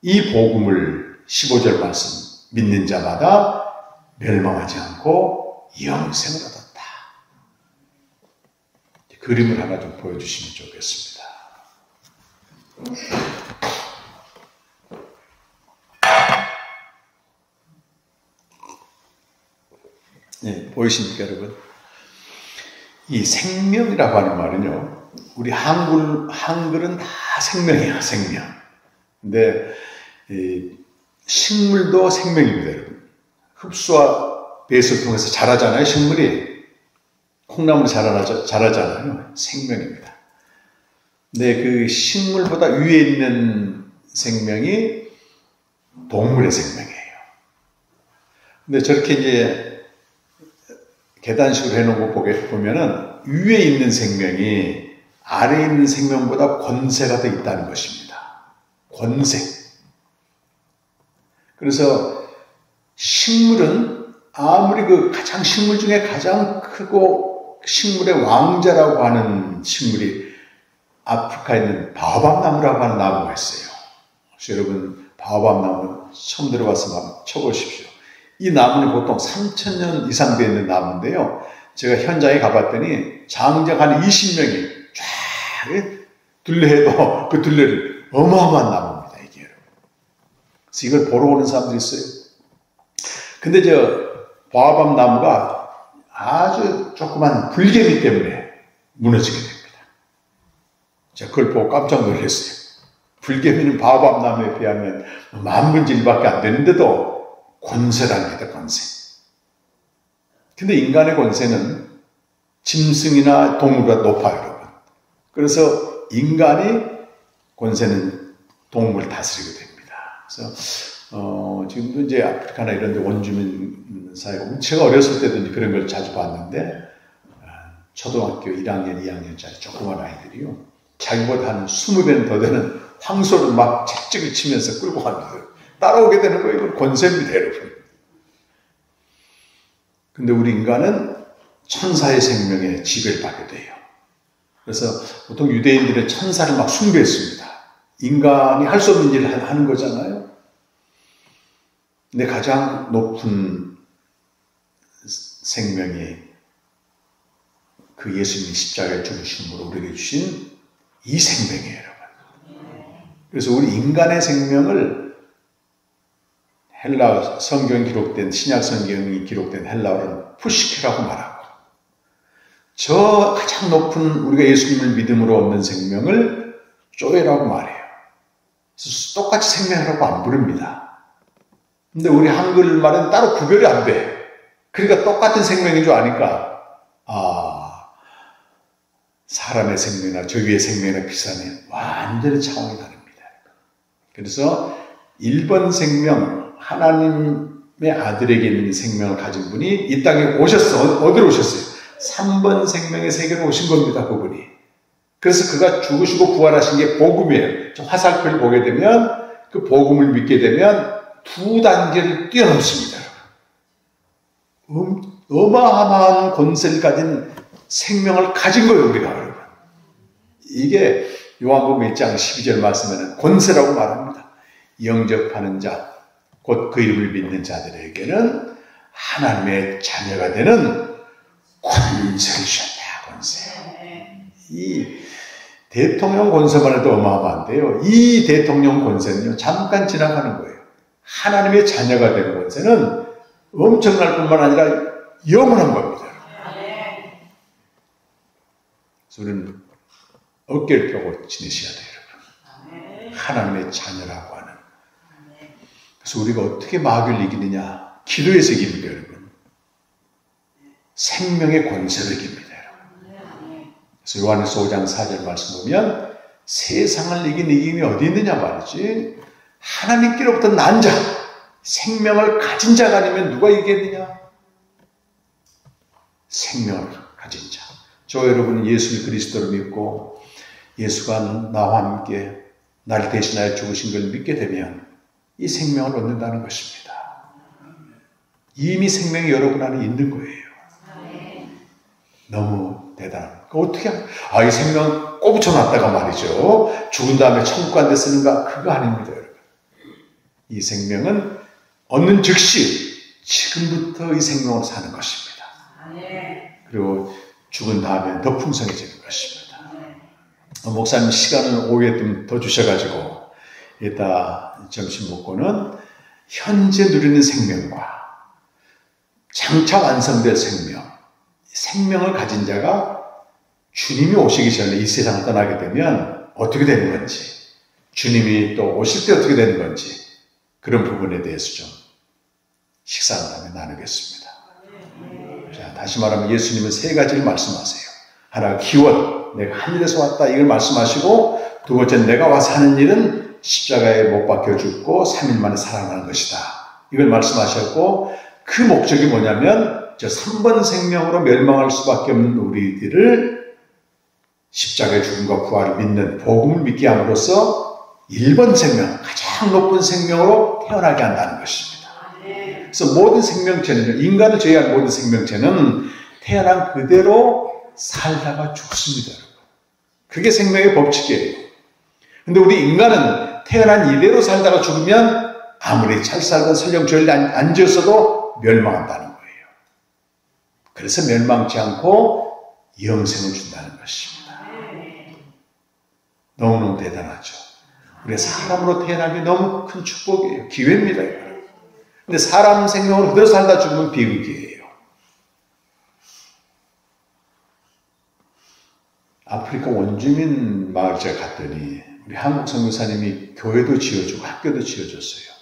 S1: 이 복음을 15절 말씀 믿는 자마다 멸망하지 않고 영생을 얻었다. 그림을 하나 좀 보여주시면 좋겠습니다. 네, 보이십니까, 여러분? 이 생명이라고 하는 말은요, 우리 한글은 다 생명이야, 생명. 근데, 식물도 생명입니다, 여러분. 흡수와 배수를 통해서 자라잖아요, 식물이. 콩나물이 자라잖아요. 생명입니다. 근데 그 식물보다 위에 있는 생명이 동물의 생명이에요. 근데 저렇게 이제 계단식으로 해놓은 거 보면은 위에 있는 생명이 아래에 있는 생명보다 권세가 더 있다는 것입니다. 권세. 그래서 식물은 아무리 그 가장 식물 중에 가장 크고 식물의 왕자라고 하는 식물이 아프리카에 있는 바오밥 나무라고 하는 나무가 있어요. 그래서 여러분 바오밥 나무 처음 들어봐서 한번 쳐보십시오. 이 나무는 보통 3,000년 이상 되어 있는 나무인데요. 제가 현장에 가봤더니 장작 한 20명이 쫙 둘레해도 그 둘레를 어마어마한 나무입니다. 이게 여러분. 그래서 이걸 보러 오는 사람들이 있어요. 근데 바오밥 나무가 아주 조그만 불개미 때문에 무너지게 됩니다. 제가 그걸 보고 깜짝 놀랐어요. 불개미는 바오밥 나무에 비하면 만분의 1밖에 안 되는데도 권세랍니다. 권세. 근데 인간의 권세는 짐승이나 동물보다 높아요. 여러분. 그래서 인간이 권세는 동물을 다스리게 됩니다. 그래서 지금도 이제 아프리카나 이런 데 원주민 사회가, 제가 어렸을 때도 이제 그런 걸 자주 봤는데, 초등학교 1학년, 2학년짜리 조그만 아이들이요. 자기보다 한 20배는 더 되는 황소를 막 책찍을 치면서 끌고 갑니다. 따라오게 되는 거예요. 이건 권세입니다, 여러분. 근데 우리 인간은 천사의 생명에 지배를 받게 돼요. 그래서 보통 유대인들은 천사를 막 숭배했습니다. 인간이 할 수 없는 일을 하는 거잖아요. 근데 가장 높은 생명이 그 예수님이 십자가에 죽으심으로 우리에게 주신 이 생명이에요, 여러분. 그래서 우리 인간의 생명을 헬라 성경에 기록된, 신약 성경이 기록된 헬라어는 푸시케라고 말하고, 저 가장 높은 우리가 예수님을 믿음으로 얻는 생명을 쪼에라고 말해요. 그래서 똑같이 생명이라고 안 부릅니다. 근데 우리 한글말은 따로 구별이 안 돼. 그러니까 똑같은 생명인 줄 아니까, 사람의 생명이나 저 위의 생명이나 비슷하면 완전히 차원이 다릅니다. 그래서 1번 생명, 하나님의 아들에게 있는 생명을 가진 분이 이 땅에 오셨어. 어디로 오셨어요? 3번 생명의 세계로 오신 겁니다, 그분이. 그래서 그가 죽으시고 부활하신 게 복음이에요. 저 화살표를 보게 되면, 그 복음을 믿게 되면 두 단계를 뛰어넘습니다. 어마어마한 권세를 가진 생명을 가진 거예요, 우리가, 여러분. 이게 요한복음 1장 12절 말씀에는 권세라고 말합니다. 영접하는 자, 곧 그 이름을 믿는 자들에게는 하나님의 자녀가 되는 권세를 주셨다, 권세. 이 대통령 권세만 해도 어마어마한데요. 이 대통령 권세는요, 잠깐 지나가는 거예요. 하나님의 자녀가 되는 권세는 엄청날 뿐만 아니라 영원한 겁니다. 그래서 우리는 어깨를 펴고 지내셔야 돼요, 여러분. 하나님의 자녀라고 하는. 그래서 우리가 어떻게 마귀를 이기느냐? 기도에서 이깁니다, 여러분. 생명의 권세를 이깁니다, 여러분. 그래서 요한일서 5장 4절 말씀 보면 세상을 이긴 이김이 어디 있느냐 말이지. 하나님께로부터 난 자, 생명을 가진 자가 아니면 누가 이기겠느냐? 생명을 가진 자. 저 여러분은 예수 그리스도를 믿고 예수가 나와 함께 나를 대신하여 죽으신 걸 믿게 되면 이 생명을 얻는다는 것입니다. 이미 생명이 여러분 안에 있는 거예요. 너무 대단합니다. 어떻게, 이 생명 꼬부쳐 놨다가 말이죠. 죽은 다음에 천국 간 데 쓰는가? 그거 아닙니다, 여러분. 이 생명은 얻는 즉시 지금부터 이 생명으로 사는 것입니다. 그리고 죽은 다음에 더 풍성해지는 것입니다. 목사님 시간을 오후에 좀 더 주셔가지고 이따 점심 먹고는 현재 누리는 생명과 장차 완성될 생명을 가진 자가 주님이 오시기 전에 이 세상을 떠나게 되면 어떻게 되는 건지, 주님이 또 오실 때 어떻게 되는 건지, 그런 부분에 대해서 좀 식사한 다음에 나누겠습니다. 자, 다시 말하면 예수님은 세 가지를 말씀하세요. 하나, 기원, 내가 하늘에서 왔다, 이걸 말씀하시고, 두 번째는 내가 와서 하는 일은 십자가에 못 박혀 죽고 3일 만에 살아나는 것이다, 이걸 말씀하셨고, 그 목적이 뭐냐면 저 3번 생명으로 멸망할 수밖에 없는 우리들을 십자가의 죽음과 부활을 믿는 복음을 믿게 함으로써 1번 생명, 가장 높은 생명으로 태어나게 한다는 것입니다. 그래서 모든 생명체는, 인간을 제외한 모든 생명체는 태어난 그대로 살다가 죽습니다. 그게 생명의 법칙이에요. 근데 우리 인간은 태어난 이대로 살다가 죽으면 아무리 잘 살고 설령 죄를 안 지었어도 멸망한다는 거예요. 그래서 멸망치 않고 영생을 준다는 것입니다. 너무너무 대단하죠. 우리 사람으로 태어난 게 너무 큰 축복이에요. 기회입니다. 근데 사람 생명으로 그대로 살다 죽으면 비극이에요. 아프리카 원주민 마을 제가 갔더니 우리 한국 선교사님이 교회도 지어주고 학교도 지어줬어요.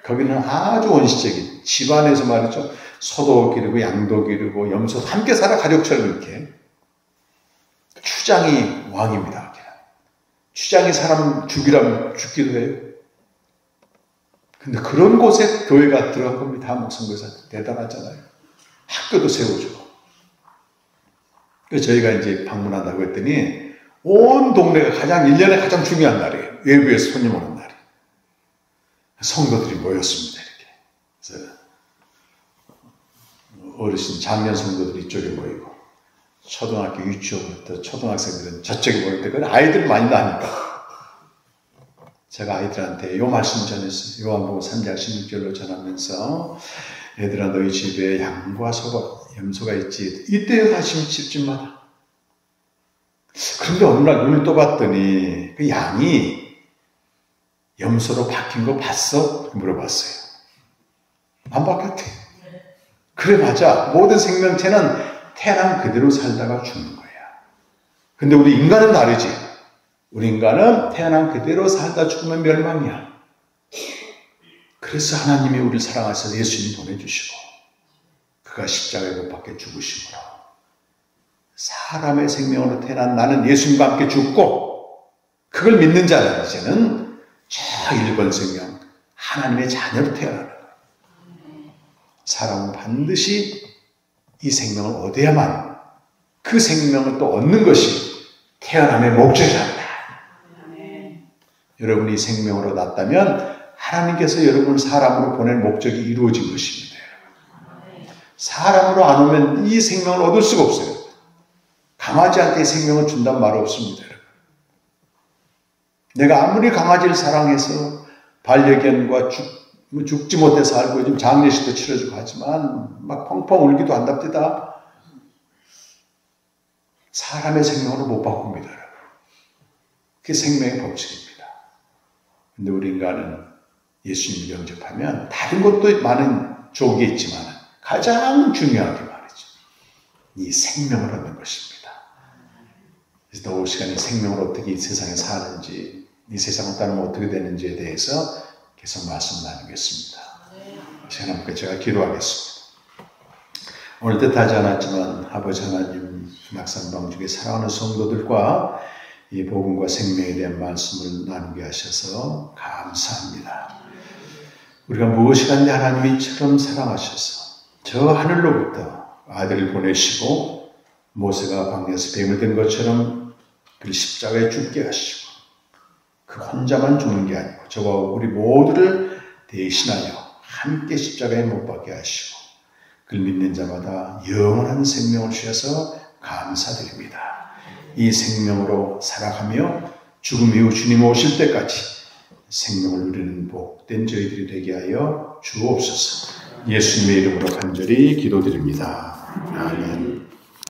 S1: 거기는 아주 원시적인 집안에서 말이죠. 소도 기르고 양도 기르고 염소도 함께 살아, 가족처럼 이렇게. 추장이 왕입니다. 추장이 사람 죽이라면 죽기도 해요. 근데 그런 곳에 교회가 들어간 겁니다. 한국선교사들 대단하잖아요. 학교도 세워주고. 그래서 저희가 이제 방문한다고 했더니 온 동네가 1년에 가장 중요한 날이에요. 외부에서 손님 오는 날이. 성도들이 모였습니다. 이렇게. 그래서 어르신 장년 성도들이 이쪽에 모이고 초등학교 유치원부터 초등학생들은 저쪽에 모일 때 그건 아이들 많이 나니까 제가 아이들한테 요 말씀 전했어요. 요한복음 3장 16절로 전하면서 얘들아 너희 집에 양과 소가 염소가 있지 이때 가시면 집집마다. 그런데 어느 날 눈을 떠봤더니 그 양이 염소로 바뀐 거 봤어? 물어봤어요. 안 바뀌었대. 그래 맞아. 모든 생명체는 태어난 그대로 살다가 죽는 거야. 근데 우리 인간은 다르지. 우리 인간은 태어난 그대로 살다 죽으면 멸망이야. 그래서 하나님이 우리를 사랑하셔서 예수님 보내주시고 그가 십자가에 못 박혀 죽으심으로 사람의 생명으로 태어난 나는 예수님과 함께 죽고 그걸 믿는 자는 이제는 저 일본 생명 하나님의 자녀로 태어나는 거예요. 사람은 반드시 이 생명을 얻어야만 그 생명을 또 얻는 것이 태어남의 목적이랍니다. 여러분이 이 생명으로 났다면 하나님께서 여러분을 사람으로 보낼 목적이 이루어진 것입니다. 사람으로 안 오면 이 생명을 얻을 수가 없어요. 강아지한테 생명을 준다는 말 없습니다. 내가 아무리 강아지를 사랑해서 반려견과 죽지 못해 살고 지금 장례식도 치러주고 하지만 막 펑펑 울기도 한답니다. 사람의 생명으로 못 바꿉니다. 그게 생명의 법칙입니다. 근데 우리 인간은 예수님을 영접하면 다른 것도 많은 족이 있지만 가장 중요한 게 말이죠. 이 생명을 얻는 것입니다. 그래서 또 올 시간에 생명을 어떻게 이 세상에 사는지 이 세상을 따르면 어떻게 되는지에 대해서 계속 말씀 나누겠습니다. 시간 함께 제가 기도하겠습니다. 오늘 뜻하지 않았지만 아버지 하나님 낙산방 중에 사랑하는 성도들과 이 복음과 생명에 대한 말씀을 나누게 하셔서 감사합니다. 우리가 무엇이간데 하나님이 이처럼 사랑하셔서 저 하늘로부터 아들을 보내시고 모세가 광야에서 뱀을 든 것처럼 그 십자가에 죽게 하시고 그 혼자만 죽는 게 아니고 저와 우리 모두를 대신하여 함께 십자가에 못 박게 하시고 그를 믿는 자마다 영원한 생명을 주셔서 감사드립니다. 이 생명으로 살아가며 죽음 이후 주님 오실 때까지 생명을 누리는 복된 저희들이 되게 하여 주옵소서. 예수님의 이름으로 간절히 기도드립니다. 아멘.